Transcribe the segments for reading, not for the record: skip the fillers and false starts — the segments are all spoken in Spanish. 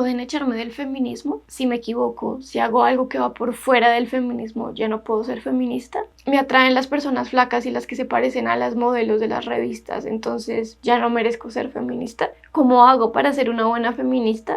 pueden echarme del feminismo si me equivoco, si hago algo que va por fuera del feminismo, ya no puedo ser feminista. Me atraen las personas flacas y las que se parecen a las modelos de las revistas, entonces ya no merezco ser feminista. ¿Cómo hago para ser una buena feminista?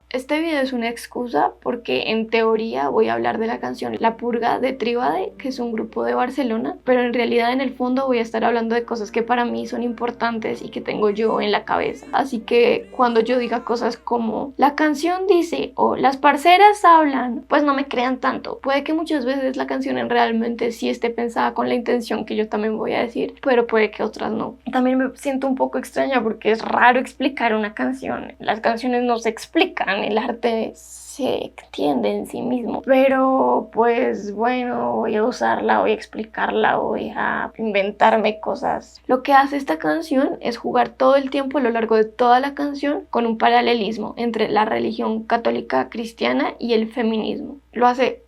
Este video es una excusa porque en teoría voy a hablar de la canción La Purga de Tribade, que es un grupo de Barcelona, pero en realidad en el fondo voy a estar hablando de cosas que para mí son importantes y que tengo yo en la cabeza. Así que cuando yo diga cosas como la canción dice o las parceras hablan, pues no me crean tanto. Puede que muchas veces la canción realmente sí esté pensada con la intención que yo también voy a decir, pero puede que otras no. También me siento un poco extraña porque es raro explicar una canción. Las canciones no se explican, el arte se extiende en sí mismo, pero pues bueno, voy a usarla, voy a explicarla, voy a inventarme cosas. Lo que hace esta canción es jugar todo el tiempo a lo largo de toda la canción con un paralelismo entre la religión católica cristiana y el feminismo. Lo hace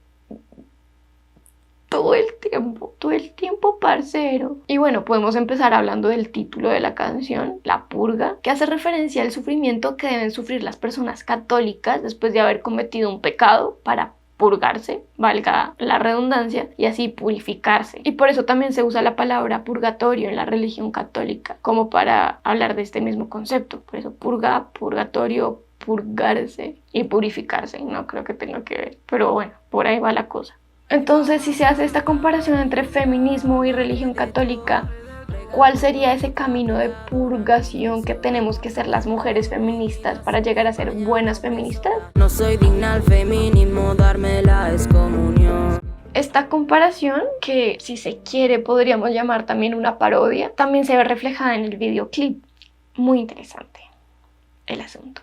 todo el tiempo, parcero. Y bueno, podemos empezar hablando del título de la canción, La Purga, que hace referencia al sufrimiento que deben sufrir las personas católicas después de haber cometido un pecado para purgarse, valga la redundancia, y así purificarse. Y por eso también se usa la palabra purgatorio en la religión católica, como para hablar de este mismo concepto. Por eso purga, purgatorio, purgarse y purificarse. No creo que tenga que ver, pero bueno, por ahí va la cosa. Entonces, si se hace esta comparación entre feminismo y religión católica, ¿cuál sería ese camino de purgación que tenemos que ser las mujeres feministas para llegar a ser buenas feministas? No soy digna al feminismo, darme la excomunión. Esta comparación, que si se quiere podríamos llamar también una parodia, también se ve reflejada en el videoclip. Muy interesante el asunto.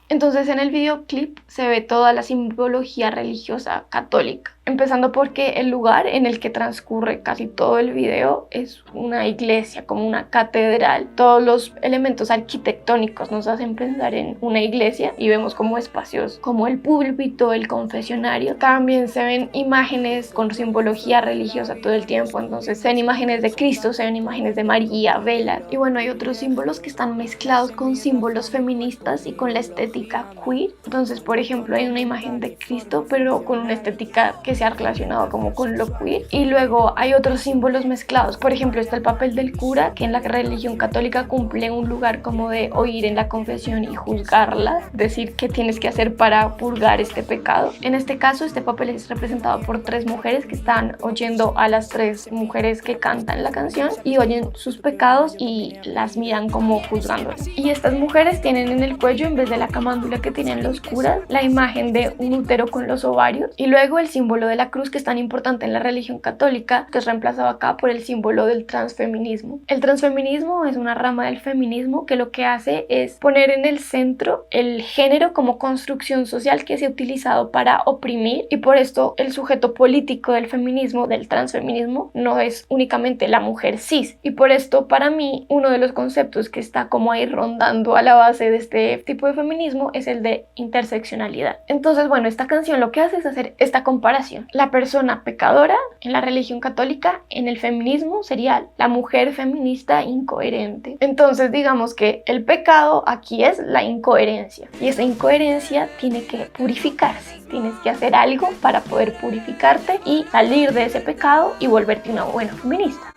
Entonces en el videoclip se ve toda la simbología religiosa católica, empezando porque el lugar en el que transcurre casi todo el video es una iglesia, como una catedral. Todos los elementos arquitectónicos nos hacen pensar en una iglesia y vemos como espacios como el púlpito, el confesionario. También se ven imágenes con simbología religiosa todo el tiempo, entonces se ven imágenes de Cristo, se ven imágenes de María, velas. Y bueno, hay otros símbolos que están mezclados con símbolos feministas y con la estética queer. Entonces, por ejemplo, hay una imagen de Cristo, pero con una estética que se ha relacionado como con lo queer. Y luego hay otros símbolos mezclados. Por ejemplo, está el papel del cura, que en la religión católica cumple un lugar como de oír en la confesión y juzgarla, decir qué tienes que hacer para purgar este pecado. En este caso, este papel es representado por 3 mujeres que están oyendo a las 3 mujeres que cantan la canción y oyen sus pecados y las miran como juzgándolas. Y estas mujeres tienen en el cuello, en vez de la camándula que tienen los curas, la imagen de un útero con los ovarios, y luego el símbolo de la cruz, que es tan importante en la religión católica, que es reemplazado acá por el símbolo del transfeminismo. El transfeminismo es una rama del feminismo que lo que hace es poner en el centro el género como construcción social que se ha utilizado para oprimir, y por esto el sujeto político del feminismo, del transfeminismo, no es únicamente la mujer cis. Y por esto, para mí, uno de los conceptos que está como ahí rondando a la base de este tipo de feminismo es el de interseccionalidad. Entonces, bueno, esta canción lo que hace es hacer esta comparación. La persona pecadora en la religión católica, en el feminismo, sería la mujer feminista incoherente. Entonces, digamos que el pecado aquí es la incoherencia, y esa incoherencia tiene que purificarse. Tienes que hacer algo para poder purificarte y salir de ese pecado y volverte una buena feminista.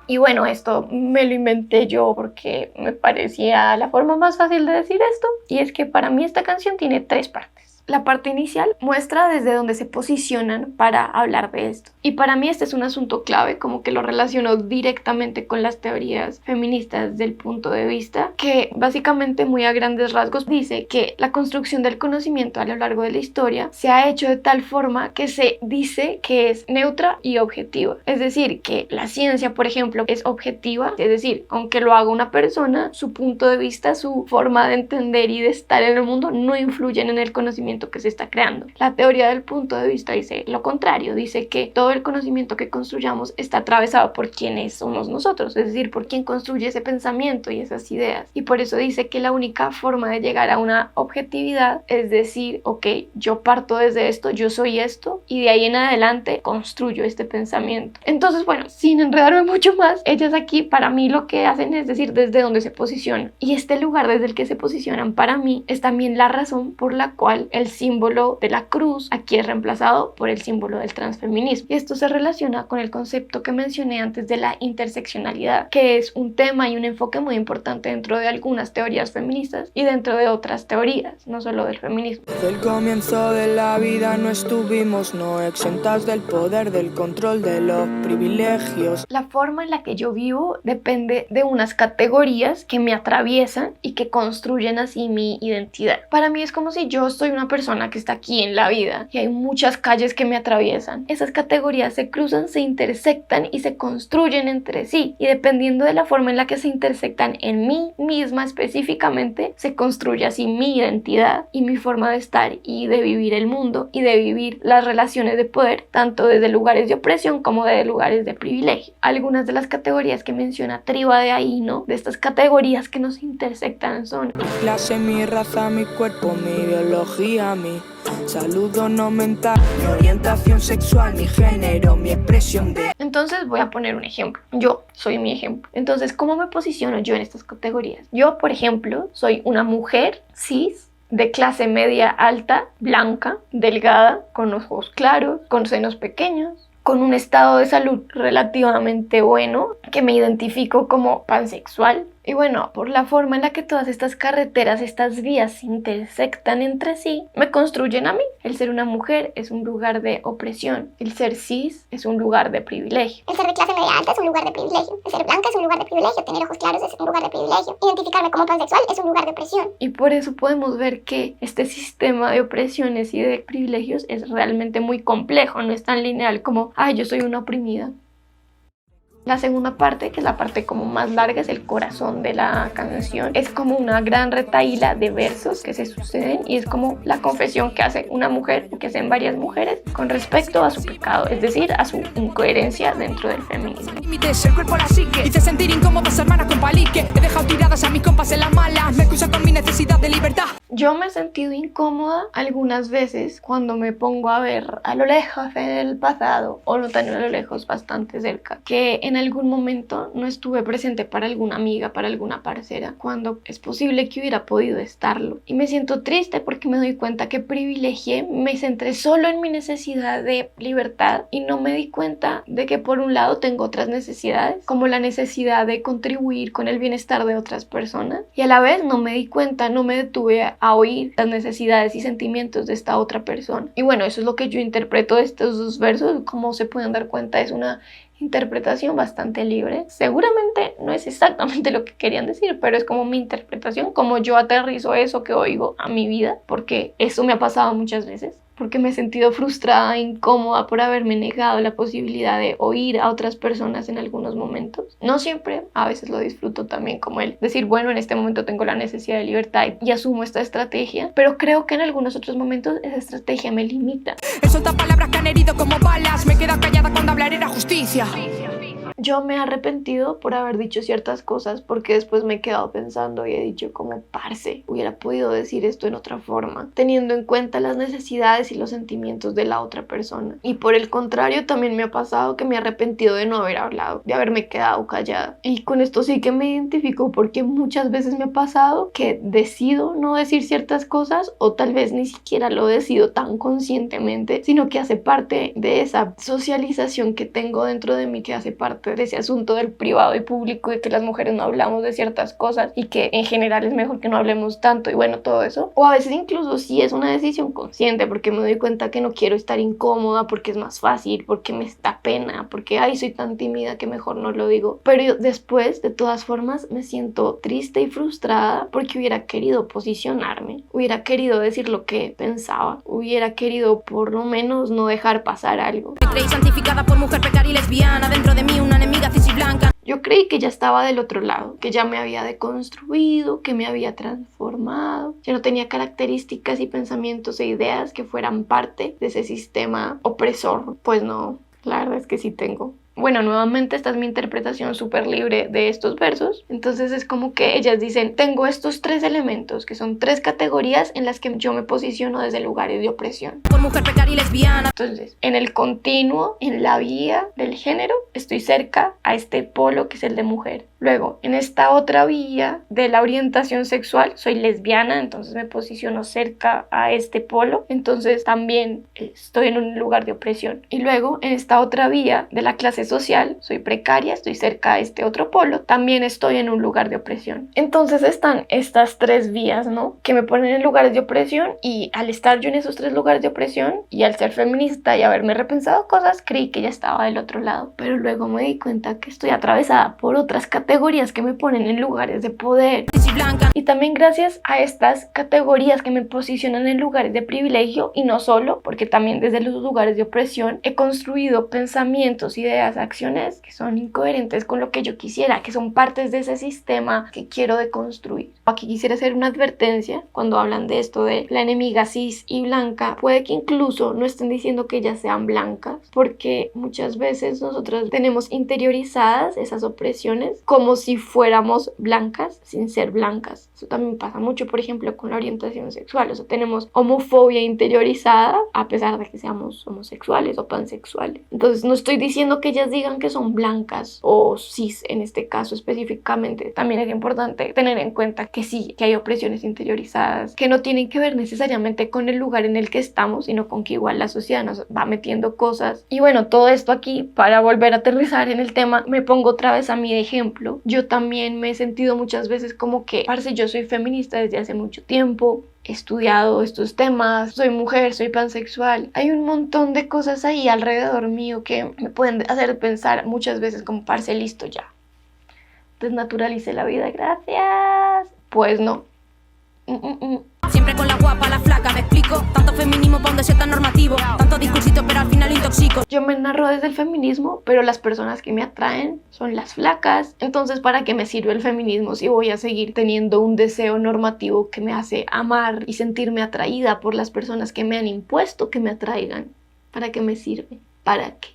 Y bueno, esto me lo inventé yo porque me parecía la forma más fácil de decir esto. Y es que para mí esta canción tiene 3 partes. La parte inicial muestra desde dónde se posicionan para hablar de esto. Y para mí este es un asunto clave, como que lo relaciono directamente con las teorías feministas del punto de vista, que básicamente muy a grandes rasgos dice que la construcción del conocimiento a lo largo de la historia se ha hecho de tal forma que se dice que es neutra y objetiva. Es decir, que la ciencia, por ejemplo, es objetiva, es decir, aunque lo haga una persona, su punto de vista, su forma de entender y de estar en el mundo no influyen en el conocimiento conocimiento que se está creando. La teoría del punto de vista dice lo contrario, dice que todo el conocimiento que construyamos está atravesado por quienes somos nosotros, es decir, por quien construye ese pensamiento y esas ideas. Y por eso dice que la única forma de llegar a una objetividad es decir, ok, yo parto desde esto, yo soy esto, y de ahí en adelante construyo este pensamiento. Entonces, bueno, sin enredarme mucho más, ellas aquí para mí lo que hacen es decir desde dónde se posicionan. Y este lugar desde el que se posicionan para mí es también la razón por la cual el símbolo de la cruz aquí es reemplazado por el símbolo del transfeminismo. Y esto se relaciona con el concepto que mencioné antes de la interseccionalidad, que es un tema y un enfoque muy importante dentro de algunas teorías feministas y dentro de otras teorías, no solo del feminismo. Desde el comienzo de la vida no estuvimos no exentas del poder, del control, de los privilegios. La forma en la que yo vivo depende de unas categorías que me atraviesan y que construyen así mi identidad. Para mí es como si yo soy una persona que está aquí en la vida y hay muchas calles que me atraviesan. Esas categorías se cruzan, se intersectan y se construyen entre sí, y dependiendo de la forma en la que se intersectan en mí misma específicamente, se construye así mi identidad y mi forma de estar y de vivir el mundo y de vivir las relaciones de poder, tanto desde lugares de opresión como desde lugares de privilegio. Algunas de las categorías que menciona Triba de ahí, ¿no? De estas categorías que nos intersectan son Mi clase, mi raza, mi cuerpo, mi biología, mi salud no mental, mi orientación sexual, mi género, mi expresión de... Entonces voy a poner un ejemplo. Yo soy mi ejemplo. Entonces, ¿cómo me posiciono yo en estas categorías? Yo, por ejemplo, soy una mujer cis, de clase media alta, blanca, delgada, con ojos claros, con senos pequeños, con un estado de salud relativamente bueno, que me identifico como pansexual. Y bueno, por la forma en la que todas estas carreteras, estas vías se intersectan entre sí, me construyen a mí. El ser una mujer es un lugar de opresión. El ser cis es un lugar de privilegio. El ser de clase media alta es un lugar de privilegio. El ser blanca es un lugar de privilegio. Tener ojos claros es un lugar de privilegio. Identificarme como pansexual es un lugar de opresión. Y por eso podemos ver que este sistema de opresiones y de privilegios es realmente muy complejo. No es tan lineal como, ay, yo soy una oprimida. La segunda parte, que es la parte como más larga, es el corazón de la canción. Es como una gran retahíla de versos que se suceden y es como la confesión que hace una mujer o que hacen varias mujeres con respecto a su pecado, es decir, a su incoherencia dentro del feminismo. Límites, el cuerpo, la psique. Hice sentir incómodas hermanas con palique. He dejado tiradas a mis compas en las malas. Me excusa con mi necesidad de libertad. Yo me he sentido incómoda algunas veces cuando me pongo a ver a lo lejos en el pasado, o no tan a lo lejos, bastante cerca, que en algún momento no estuve presente para alguna amiga, para alguna parcera, cuando es posible que hubiera podido estarlo. Y me siento triste porque me doy cuenta que privilegié, me centré solo en mi necesidad de libertad y no me di cuenta de que por un lado tengo otras necesidades, como la necesidad de contribuir con el bienestar de otras personas, y a la vez no me di cuenta, no me detuve a oír las necesidades y sentimientos de esta otra persona. Y bueno, eso es lo que yo interpreto de estos dos versos. Como se pueden dar cuenta, es una interpretación bastante libre. Seguramente no es exactamente lo que querían decir, pero es como mi interpretación, como yo aterrizo eso que oigo a mi vida, porque eso me ha pasado muchas veces, porque me he sentido frustrada e incómoda por haberme negado la posibilidad de oír a otras personas en algunos momentos. No siempre, a veces lo disfruto también, como el decir, bueno, en este momento tengo la necesidad de libertad y asumo esta estrategia, pero creo que en algunos otros momentos esa estrategia me limita. He soltado palabras que han herido como balas. Me queda callada cuando hablar era justicia. Yo me he arrepentido por haber dicho ciertas cosas, porque después me he quedado pensando y he dicho como, parce, hubiera podido decir esto en otra forma, teniendo en cuenta las necesidades y los sentimientos de la otra persona. Y por el contrario, también me ha pasado que me he arrepentido de no haber hablado, de haberme quedado callada. Y con esto sí que me identifico, porque muchas veces me ha pasado que decido no decir ciertas cosas, o tal vez ni siquiera lo decido tan conscientemente, sino que hace parte de esa socialización que tengo dentro de mí, que hace parte de ese asunto del privado y público, de que las mujeres no hablamos de ciertas cosas y que en general es mejor que no hablemos tanto, y bueno, todo eso. O a veces incluso sí es una decisión consciente, porque me doy cuenta que no quiero estar incómoda, porque es más fácil, porque me da pena, porque ay, soy tan tímida que mejor no lo digo. Pero después, de todas formas, me siento triste y frustrada porque hubiera querido posicionarme, hubiera querido decir lo que pensaba, hubiera querido por lo menos no dejar pasar algo. Me creí santificada por mujer precaria y lesbiana. Dentro de mí una enemiga cis y blanca. Yo creí que ya estaba del otro lado, que ya me había deconstruido, que me había transformado, ya no tenía características y pensamientos e ideas que fueran parte de ese sistema opresor. Pues no, la verdad es que sí tengo. Bueno, nuevamente esta es mi interpretación súper libre de estos versos. Entonces es como que ellas dicen, tengo estos 3 elementos, que son 3 categorías en las que yo me posiciono desde lugares de opresión. Por mujer precaria y lesbiana. Entonces, en el continuo, en la vía del género, estoy cerca a este polo que es el de mujer. Luego, en esta otra vía de la orientación sexual, soy lesbiana, entonces me posiciono cerca a este polo. Entonces también estoy en un lugar de opresión. Y luego, en esta otra vía de la clase social, soy precaria, estoy cerca a este otro polo, también estoy en un lugar de opresión. Entonces están estas 3 vías, ¿no? Que me ponen en lugares de opresión, y al estar yo en esos 3 lugares de opresión y al ser feminista y haberme repensado cosas, creí que ya estaba del otro lado. Pero luego me di cuenta que estoy atravesada por otras categorías que me ponen en lugares de poder. Y también gracias a estas categorías que me posicionan en lugares de privilegio, y no solo, porque también desde los lugares de opresión he construido pensamientos, ideas, acciones que son incoherentes con lo que yo quisiera, que son partes de ese sistema que quiero deconstruir. Aquí quisiera hacer una advertencia cuando hablan de esto de la enemiga cis y blanca. Puede que incluso no estén diciendo que ellas sean blancas, porque muchas veces nosotras tenemos interiorizadas esas opresiones como si fuéramos blancas sin ser blancas. Eso también pasa mucho, por ejemplo, con la orientación sexual. O sea, tenemos homofobia interiorizada a pesar de que seamos homosexuales o pansexuales. Entonces, no estoy diciendo que ellas digan que son blancas o cis en este caso específicamente. También es importante tener en cuenta que sí, que hay opresiones interiorizadas que no tienen que ver necesariamente con el lugar en el que estamos, sino con que igual la sociedad nos va metiendo cosas. Y bueno, todo esto aquí, para volver a aterrizar en el tema, me pongo otra vez a mí de ejemplo. Yo también me he sentido muchas veces como que, parce, yo soy feminista desde hace mucho tiempo, he estudiado estos temas, soy mujer, soy pansexual. Hay un montón de cosas ahí alrededor mío que me pueden hacer pensar muchas veces como, parce, listo ya. Desnaturalicé la vida, gracias. Pues no. Siempre con la guapa, la flaca, me explico. Tanto feminismo para un deseo tan normativo. Tanto discursito, pero al final intoxico. Yo me narro desde el feminismo, pero las personas que me atraen son las flacas. Entonces, ¿para qué me sirve el feminismo si voy a seguir teniendo un deseo normativo que me hace amar y sentirme atraída por las personas que me han impuesto que me atraigan? ¿Para qué me sirve? ¿Para qué?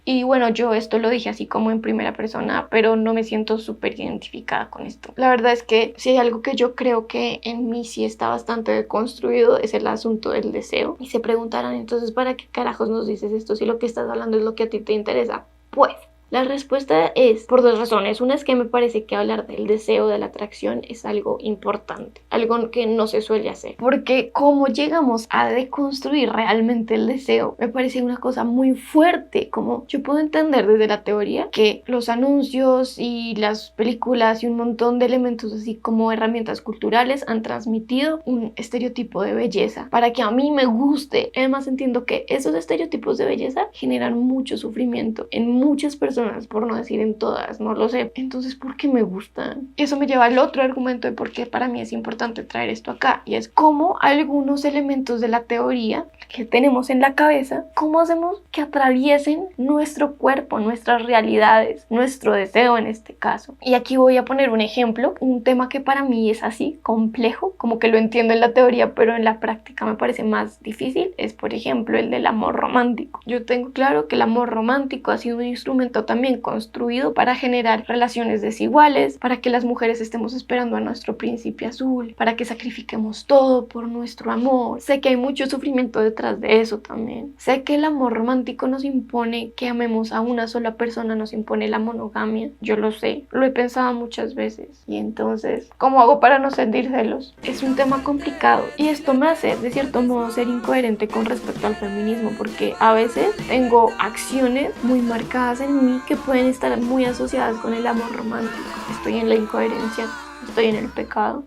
Y bueno, yo esto lo dije así como en primera persona, pero no me siento súper identificada con esto. La verdad es que si hay algo que yo creo que en mí sí está bastante deconstruido, es el asunto del deseo. Y se preguntarán, entonces, ¿para qué carajos nos dices esto si lo que estás hablando es lo que a ti te interesa? Pues la respuesta es por 2 razones. Una es que me parece que hablar del deseo, de la atracción, es algo importante, algo que no se suele hacer. Porque cómo llegamos a deconstruir realmente el deseo, me parece una cosa muy fuerte. Como yo puedo entender desde la teoría que los anuncios y las películas y un montón de elementos así como herramientas culturales han transmitido un estereotipo de belleza para que a mí me guste. Además entiendo que esos estereotipos de belleza generan mucho sufrimiento en muchas personas, por no decir en todas, no lo sé. Entonces, ¿por qué me gustan? Y eso me lleva al otro argumento de por qué para mí es importante traer esto acá, y es cómo algunos elementos de la teoría que tenemos en la cabeza, cómo hacemos que atraviesen nuestro cuerpo, nuestras realidades, nuestro deseo en este caso. Y aquí voy a poner un ejemplo, un tema que para mí es así complejo, como que lo entiendo en la teoría, pero en la práctica me parece más difícil. Es, por ejemplo, el del amor romántico. Yo tengo claro que el amor romántico ha sido un instrumento también construido para generar relaciones desiguales, para que las mujeres estemos esperando a nuestro príncipe azul, para que sacrifiquemos todo por nuestro amor. Sé que hay mucho sufrimiento detrás de eso también. Sé que el amor romántico nos impone que amemos a una sola persona, nos impone la monogamia. Yo lo sé, lo he pensado muchas veces. Y entonces, ¿cómo hago para no sentir celos? Es un tema complicado y esto me hace de cierto modo ser incoherente con respecto al feminismo, porque a veces tengo acciones muy marcadas en mí que pueden estar muy asociadas con el amor romántico. Estoy en la incoherencia, estoy en el pecado.